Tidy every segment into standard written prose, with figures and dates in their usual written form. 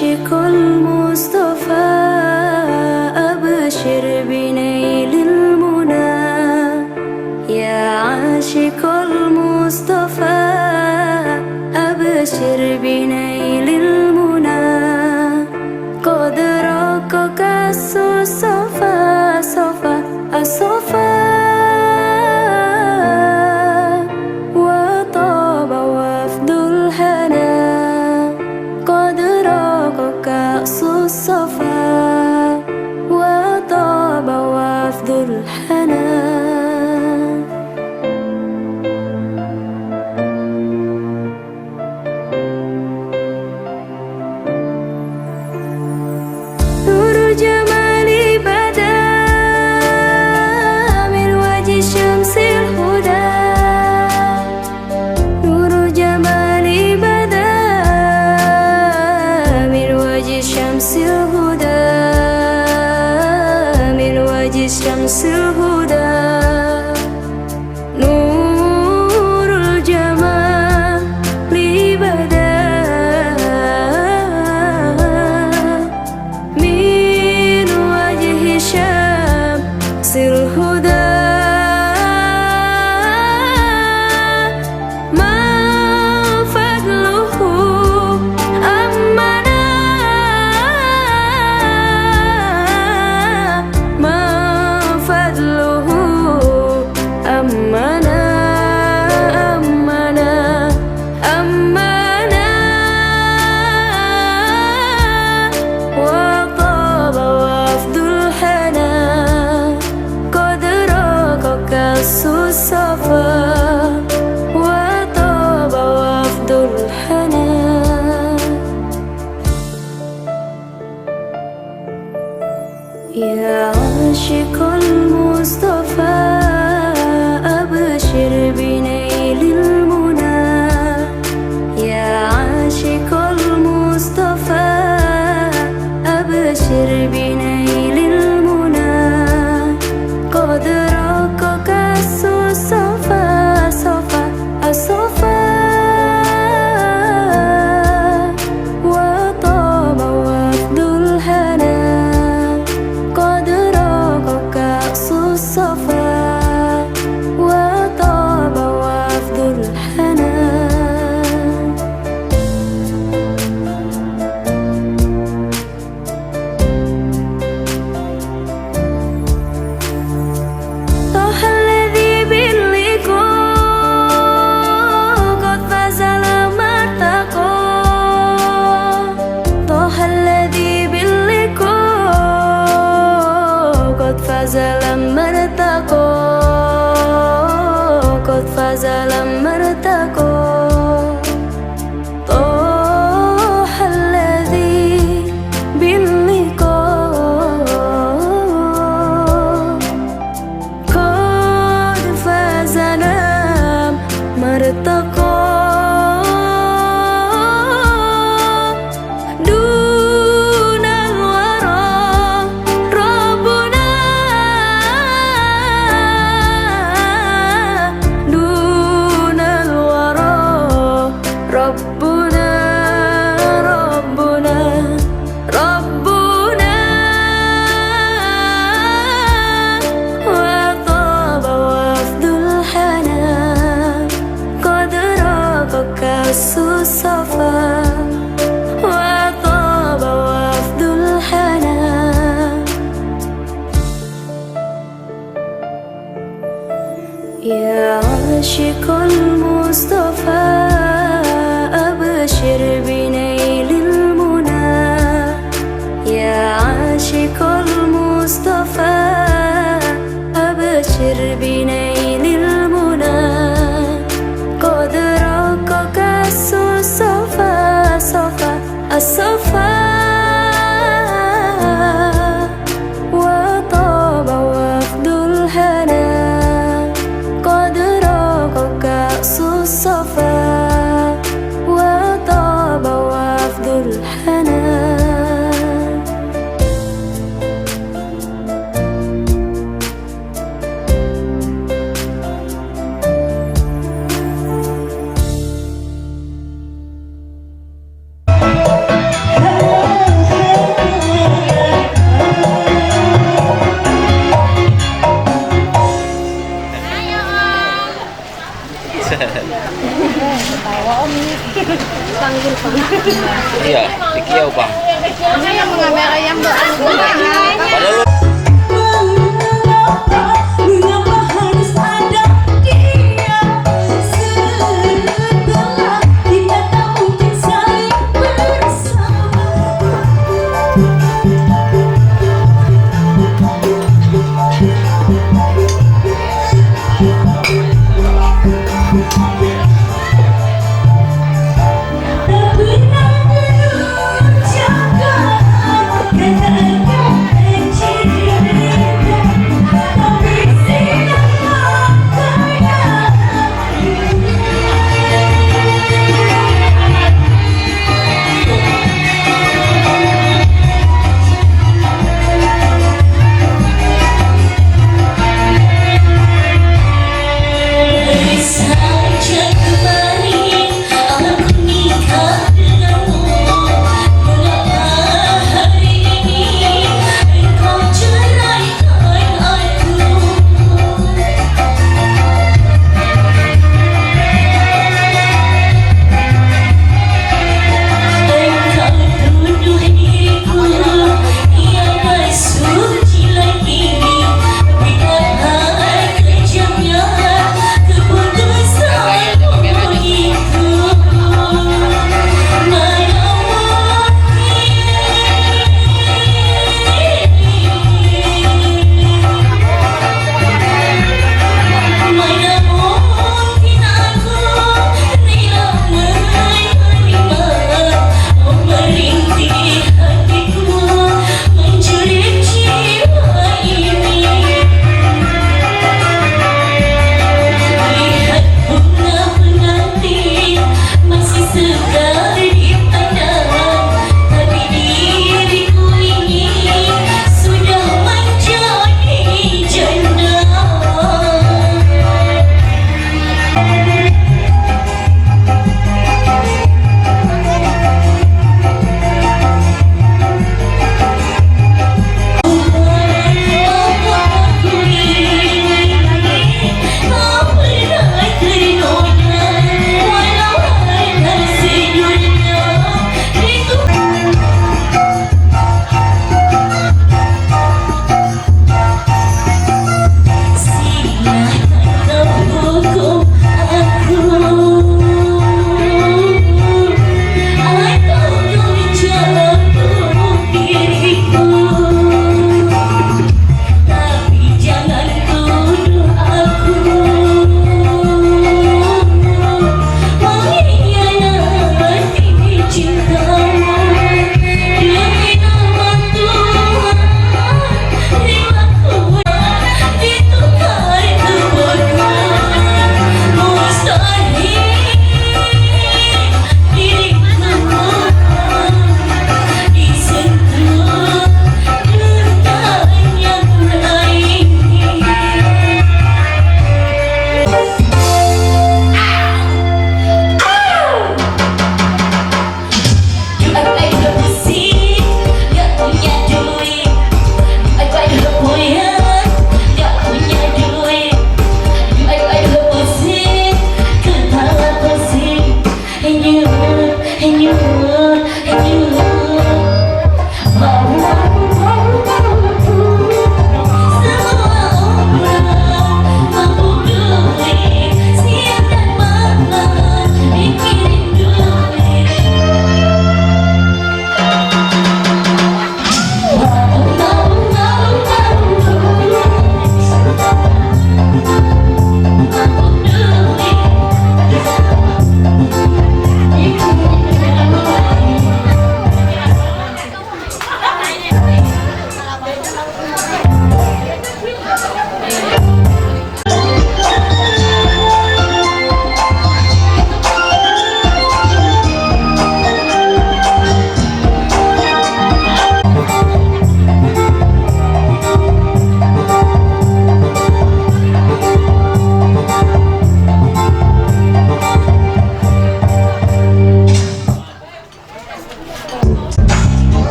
عاشق المصطفى أبشر بنيل المنى يا عاشق المصطفى أبشر بنيل المنى قد رقك الصفا صفا الصفا وطاب وفد الهنا قد رقك الصفا وطاب وفد الهنا شمس الهدى نور الجمال بدا من وجه شمس الهدى ما فضله أمنا أمنا أمنا أمنا وطاب وفد الهنا قد رقك الصفا وطاب وفد الهنا يا عاشق المصطفى أبشر بنيل المنى يا عاشق المصطفى أبشر بنيل المنى قد رقك الصفا صفا الصفا وطاب وفد الهنا قد رقك الصفا فاز لما ارتقى قد فاز لما ارتقى طه الذي باللقاء قد فاز لما ارتقى ربنا ربنا ربنا وطاب وفد الهنا قد رقك الصفا وطاب وفد الهنا يا عاشق المصطفى أبشر بنيل المنى يا عاشق المصطفى أبشر بنيل المنى قد رقك الصفا صفا الصفا وطاب وفد الهنا قد رقك الصفا وطاب وفد الهنا Panggil Bang. Iya, di Kiau Bang. Ini yang mengambil ayam Bang. Padahal lu Mengapa harus ada dia setelah kita tak mungkin saling bersama. Tak pernah terucapkan kata-kata cinta.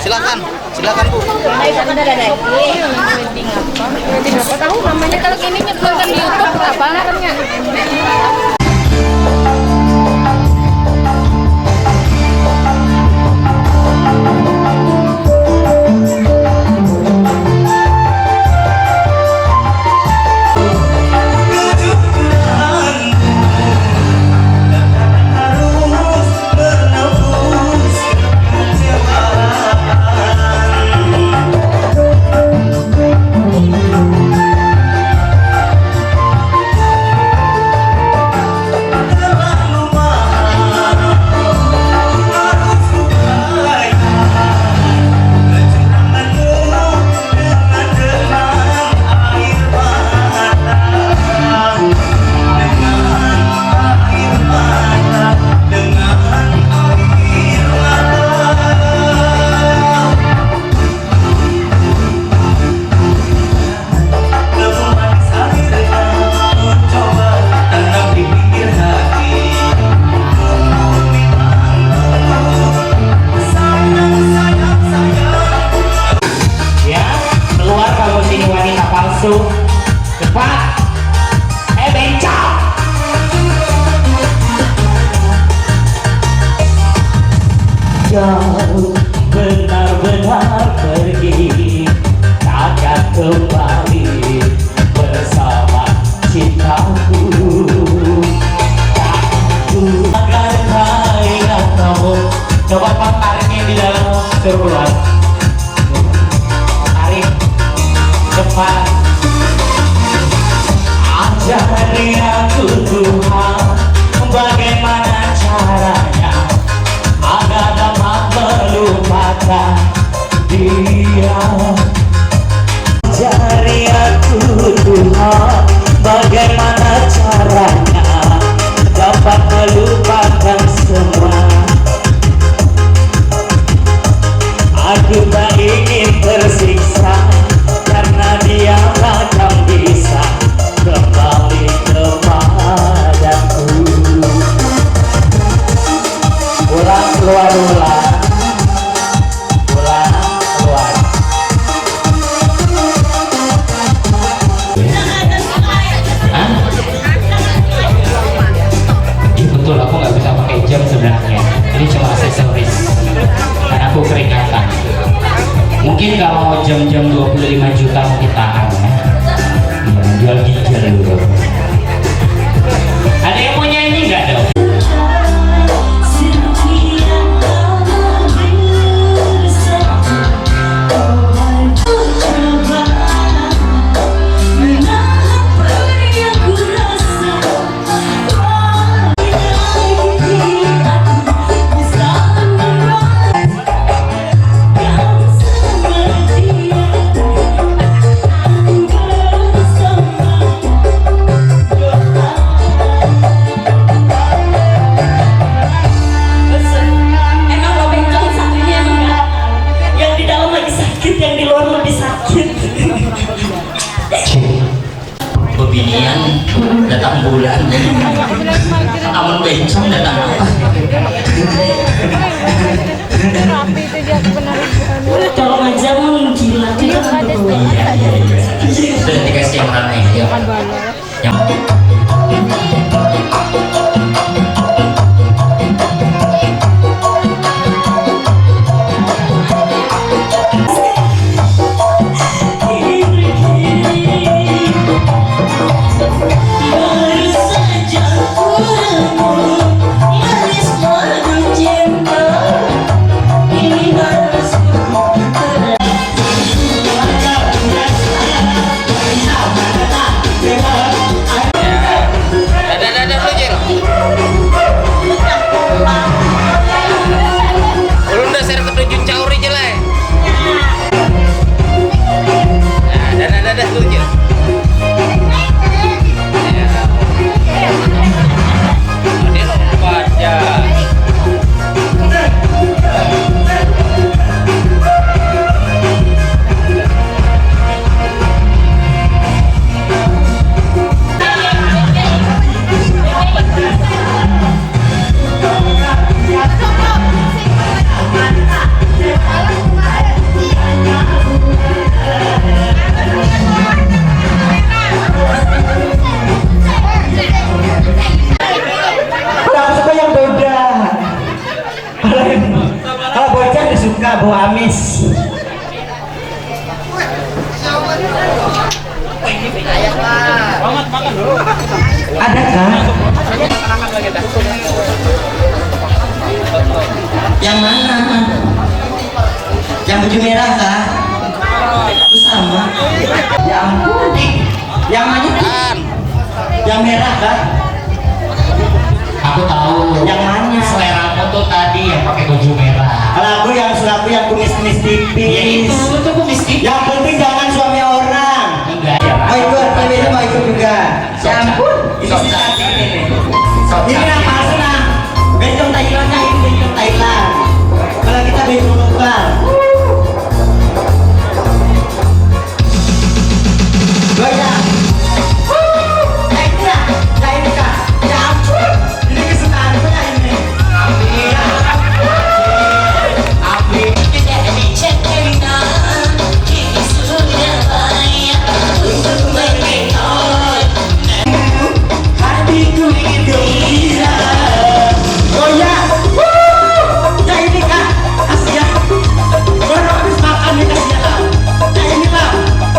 Silakan, silakan Bu. Wedding apa tahu namanya kalau gini nonton di YouTube apa kan nggak? Cepat, bencong. Jauh benar-benar pergi, takkan kembali bersama cintaku. Aku akan mainan kamu. Coba Pak tariknya di dalam surbulan. Tarik cepat. Ajari aku Tuhan, bagaimana caranya agar dapat melupakan dia. Ajari aku Tuhan, bagaimana caranya dapat melupakan semua. Aku tak ingin tersiksa karena dia takkan bisa kembali kepadaku. Pulang keluar ulang, pulang keluar. Hah? Ya, betul, aku nggak bisa pakai jam sebenarnya. Ini cuma aksesoris karena aku keringatan. Mungkin kalau jam-jam 25 juta mungkin tahan ya. Jual ginjal dulu. Ada yang mau nyanyi nggak dong? Bebinian datang bulan, amun bencong datang apa? Tolong aja menggila kita kan betul. Iya. Sudah dikasih yang mana ya? Yang Manis madu cinta ini harus Ada kah? Yang mana? Yang baju merah kah? Sama. Ya ampun. Yang mana? Yang merah kah? Aku tahu. Yang mana? Selera aku tuh tadi yang pakai baju merah. Kalau aku yang kumis-kumis Ya tipis. itu kumis tipis. Yang penting jangan suami orang. Enggak ya. Mau ikut, cewek itu mau ikut juga. Ya ampun. Ini si tadi ini. Ini apa senang? Bencong Thailandnya ini bencong Thailand. Kalau kita bencong lokal. Goyang. Ya ampun. Ini kesukaan punya ini. Hatiku gembira. Goyang. Ya ini kak. Kasih ya. Baru habis makan nih kasih ya lah. Ya ini lah.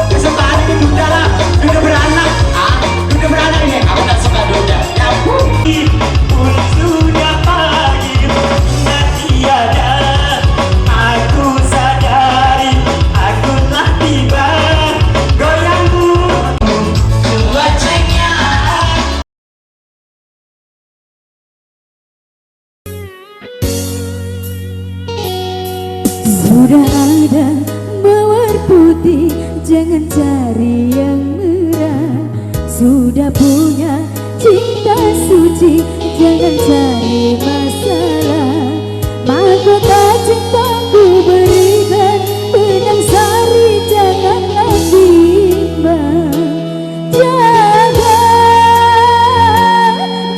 Kesukaan ini duda lah. Duda beranak. Duda beranak ini. Aku tak suka duda. Ya ampun. Pun sudah pagi dan tiada. Aku sadari aku telah tiba. Goyangku. Cuacanya. Sudah ada mawar putih, jangan cari yang merah. Sudah punya cinta suci, jangan cari masalah. Mahkota cintaku berikan, benang sari janganlah bimbang. Jaga,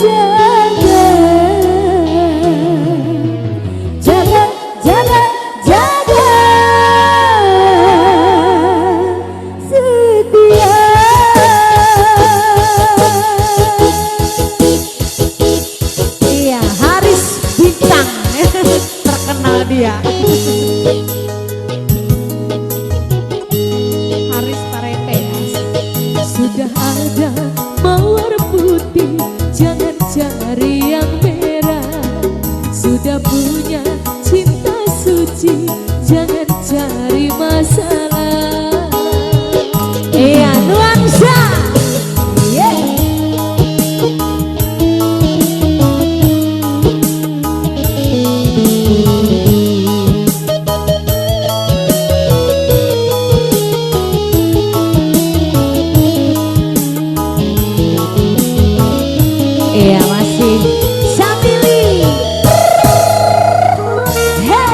jaga, jaga, jaga, jaga setia. Iya, Haris Bintang terkenal dia. Haris Parete. Sudah ada mawar putih, jangan cari yang merah. Sudah punya cinta suci, jangan cari masalah. Iya, nuansa. Yeah. Iya, masih Samili. Hey.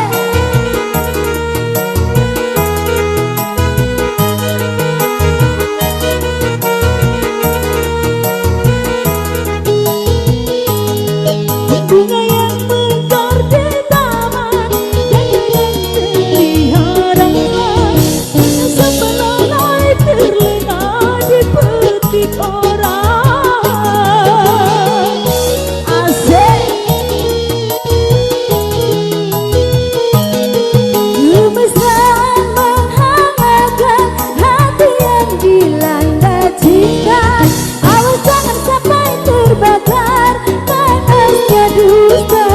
Bunga yang mekar di taman, jangan terlihat sebelai terlena dipetik orang. Asik. Kemesraan menghangatkan hati yang dilanda cinta. Awas jangan sampai terbakar panasnya dusta.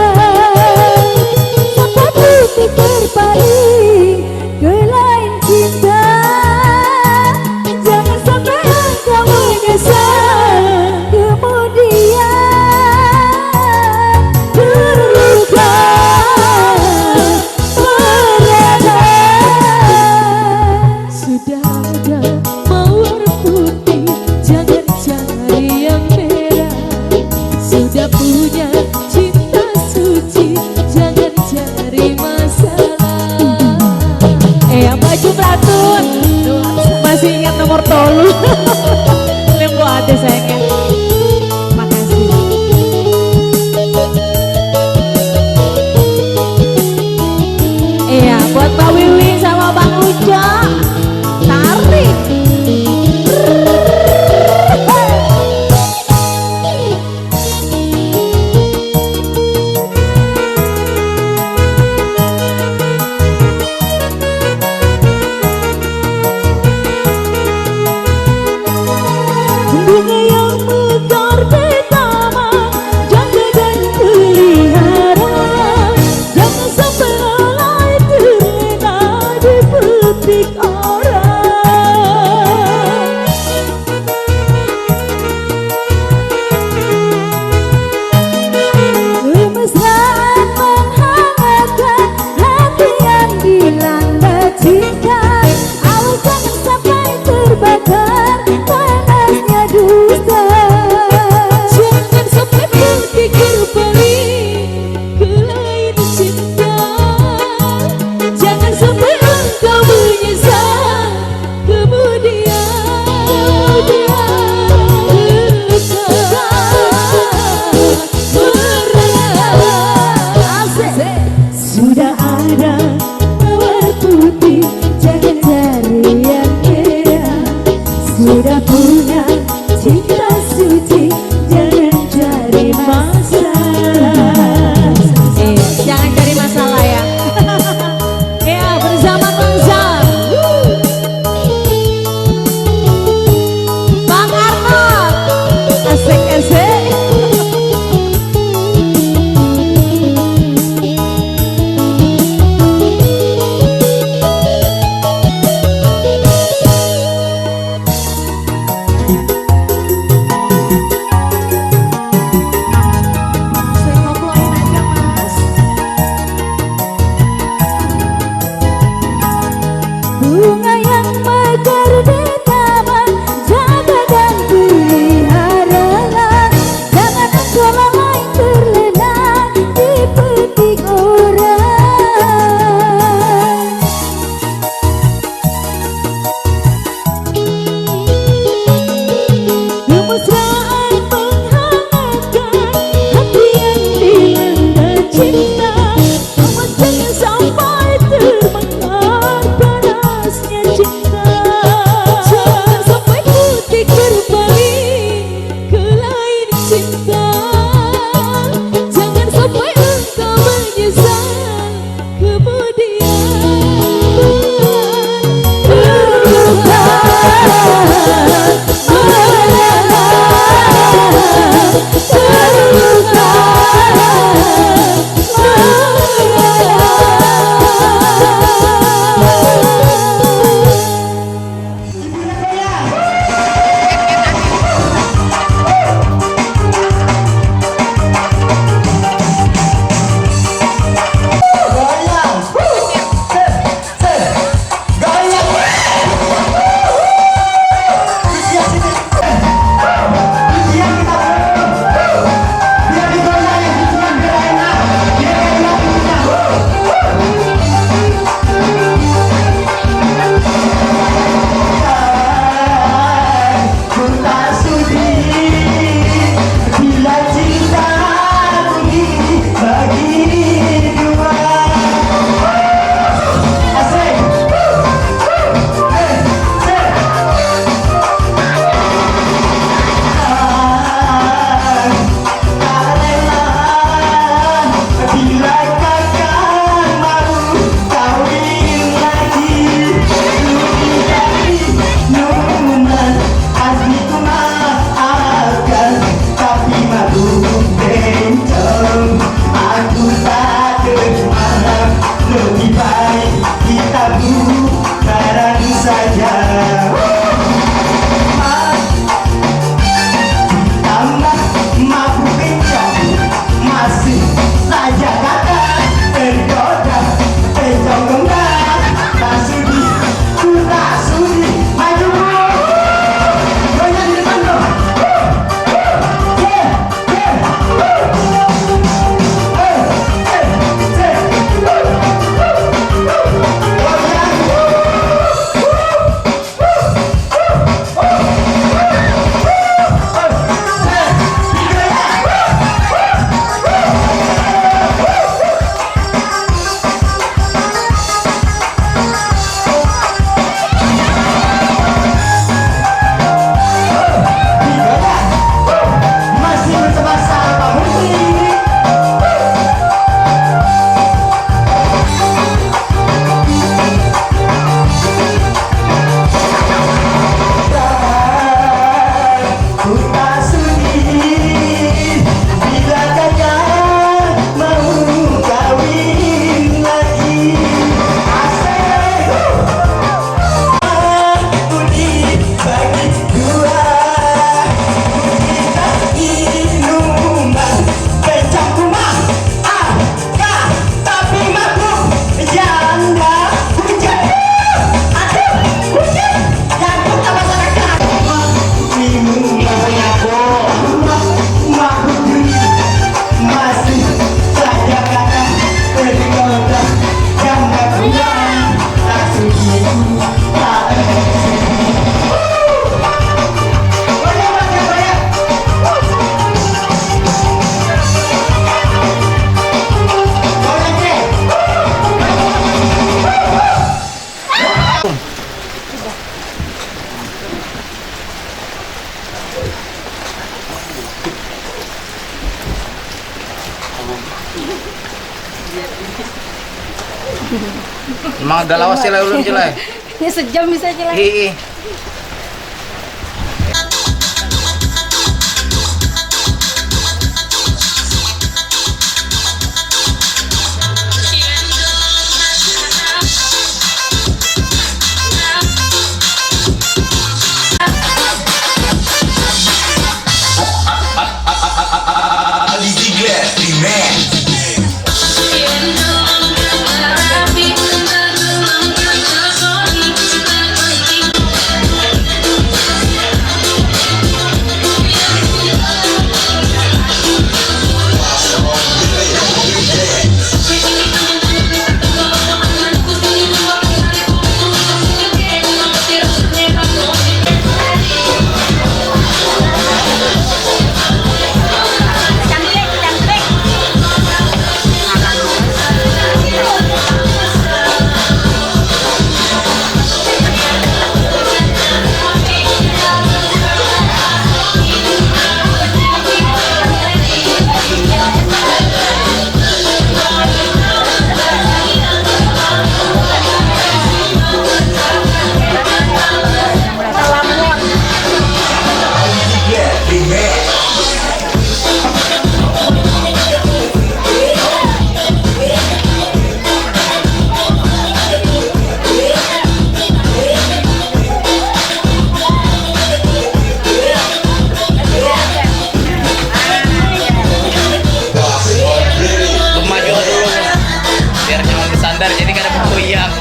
Sampai putih terpaling ke lain cinta. Jangan sampai engkau menyesal kemudian terluka merana. Sudah ada mawar putih, jangan cari yang merah. Sudah punya cinta suci, jangan cari masalah. Yang baju pelatun masih ingat nomor tolu. Lembu ada sayangnya. Makasih. Iya, buat Mbak Wiwi sama Bang Ujo. Tarik. bunga yang mekar di taman, jaga dan pelihara, jangan sampai lalai terlena dipetik orang. Kemesraan menghangatkan hati yang dilanda cinta, awas jangan sampai terbakar panasnya dusta. Jangan sampai berpikir balik ke lain cinta, jangan sampai engkau menyesal kemudian. Sudah ada mawar putih, jangan cari yang merah. Sudah punya cinta suci, jangan cari masalah. Jangan cari masalah ya. Ya, bersama Bang Zam, Bang Arnold, asik-asik. Bunga yang mekar di taman, jaga dan peliharalah, jangan engkau lalai terlena dipetik orang. Kemesraan menghangatkan hati yang dilanda cinta, awas jangan sampai terbakar panasnya cinta. Jangan sampai putih berbalik ke lain cinta, jangan sampai engkau menyesal kemudian. Mga galawas sila ulun sila. Ya sejam bisa jalan. Ih. Jadi kada bergoyang.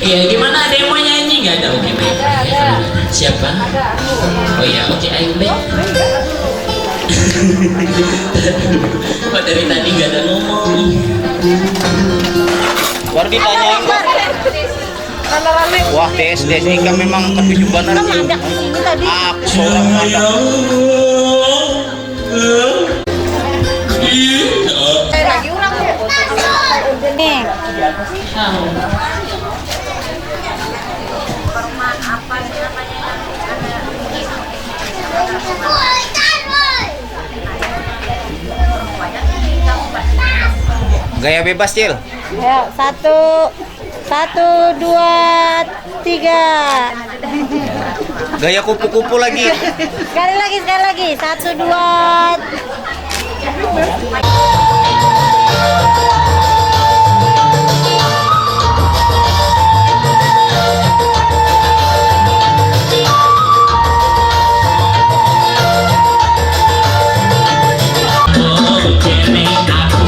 Iya, gimana, ada yang mau nyanyi nggak? Ada, oke, baik. Ada. Siapa? Oh iya, oke, ayo baik. Kok dari tadi nggak ada ngomong? Baru ditanyain kok. Rame-rame. Wah, TSD ini kan memang ketujuh benar. Ada di sini tadi. Aku seorang ada. Lagi ulang ya. Nih. Gaya bebas, Cil. Ya, 1, 2, 3. Gaya kupu-kupu lagi. Sekali lagi. 1, 2. Oh, kene aku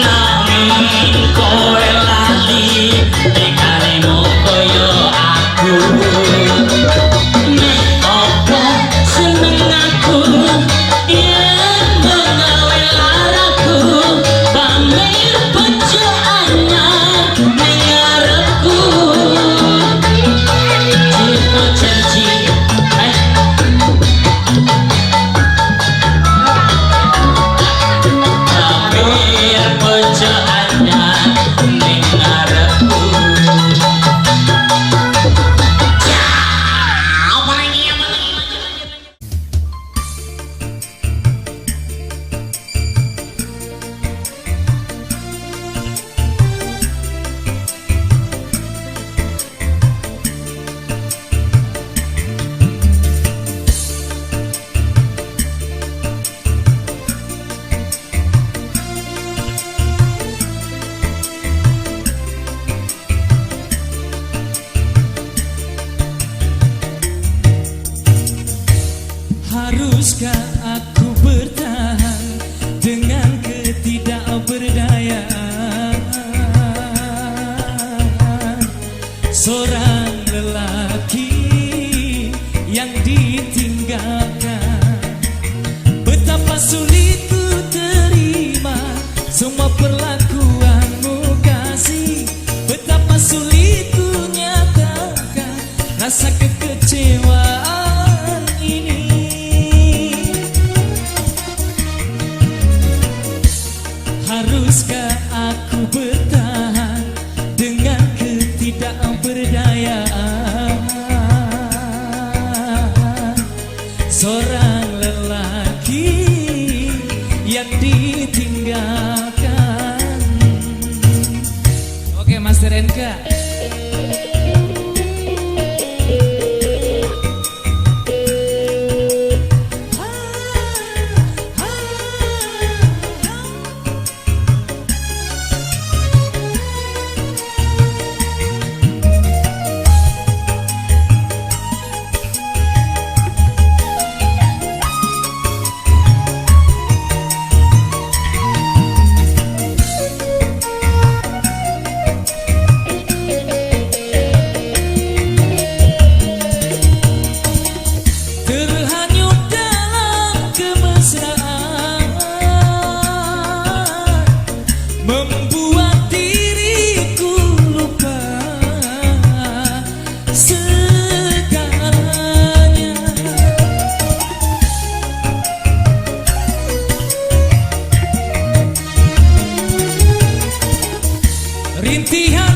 nanging kowe Nek opo seneng aku yen mengawe laraku pamer bojo anyar ning ngarepku Cino janji pamer bojo anyar ning ngarepku Haruskah aku bertahan dengan ketidakberdayaan seorang lelaki yang ditinggalkan? Betapa sulit ku terima semua perlakuanmu kasih, betapa sulit ku nyatakan rasa kekecewaan ini. Haruskah aku bertahan dengan ketidakberdayaan seorang lelaki yang ditinggalkan? Oke, Master NK. Terhanyut dalam kemesraan membuat diriku lupa segalanya. Rintihan